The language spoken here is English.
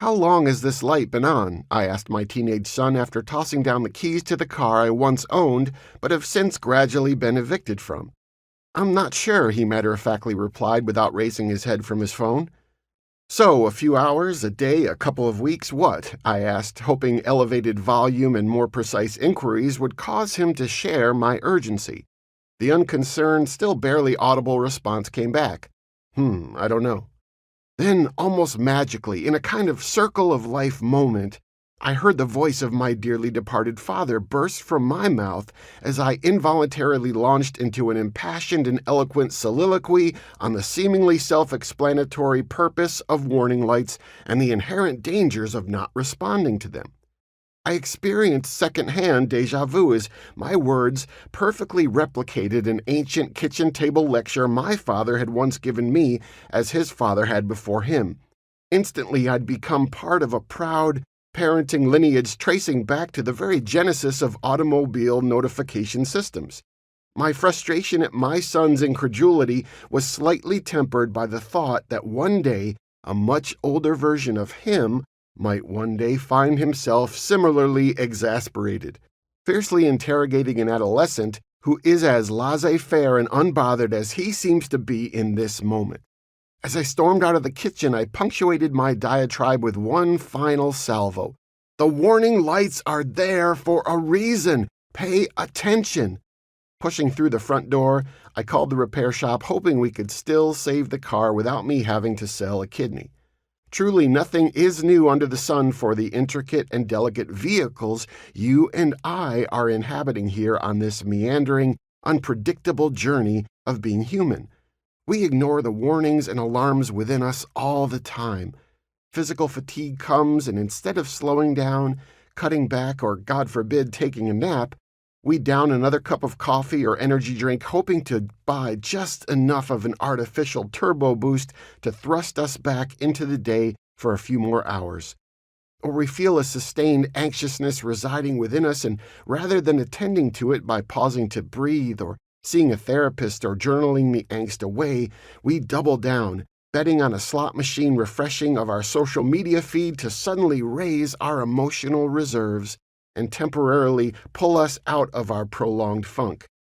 "How long has this light been on?" I asked my teenage son after tossing down the keys to the car I once owned but have since gradually been evicted from. "I'm not sure," he matter-of-factly replied without raising his head from his phone. "So, a few hours, a day, a couple of weeks, what?" I asked, hoping elevated volume and more precise inquiries would cause him to share my urgency. The unconcerned, still barely audible response came back. I don't know." Then, almost magically, in a kind of circle-of-life moment, I heard the voice of my dearly departed father burst from my mouth as I involuntarily launched into an impassioned and eloquent soliloquy on the seemingly self-explanatory purpose of warning lights and the inherent dangers of not responding to them. I experienced secondhand déjà vu as my words perfectly replicated an ancient kitchen table lecture my father had once given me as his father had before him. Instantly, I'd become part of a proud, parenting lineage tracing back to the very genesis of automobile notification systems. My frustration at my son's incredulity was slightly tempered by the thought that one day a much older version of him might one day find himself similarly exasperated, fiercely interrogating an adolescent who is as laissez-faire and unbothered as he seems to be in this moment. As I stormed out of the kitchen, I punctuated my diatribe with one final salvo. "The warning lights are there for a reason. Pay attention." Pushing through the front door, I called the repair shop, hoping we could still save the car without me having to sell a kidney. Truly, nothing is new under the sun for the intricate and delicate vehicles you and I are inhabiting here on this meandering, unpredictable journey of being human. We ignore the warnings and alarms within us all the time. Physical fatigue comes, and instead of slowing down, cutting back, or, God forbid, taking a nap, we down another cup of coffee or energy drink, hoping to buy just enough of an artificial turbo boost to thrust us back into the day for a few more hours. Or we feel a sustained anxiousness residing within us, and rather than attending to it by pausing to breathe or seeing a therapist or journaling the angst away, we double down, betting on a slot machine refreshing of our social media feed to suddenly raise our emotional reserves and temporarily pull us out of our prolonged funk.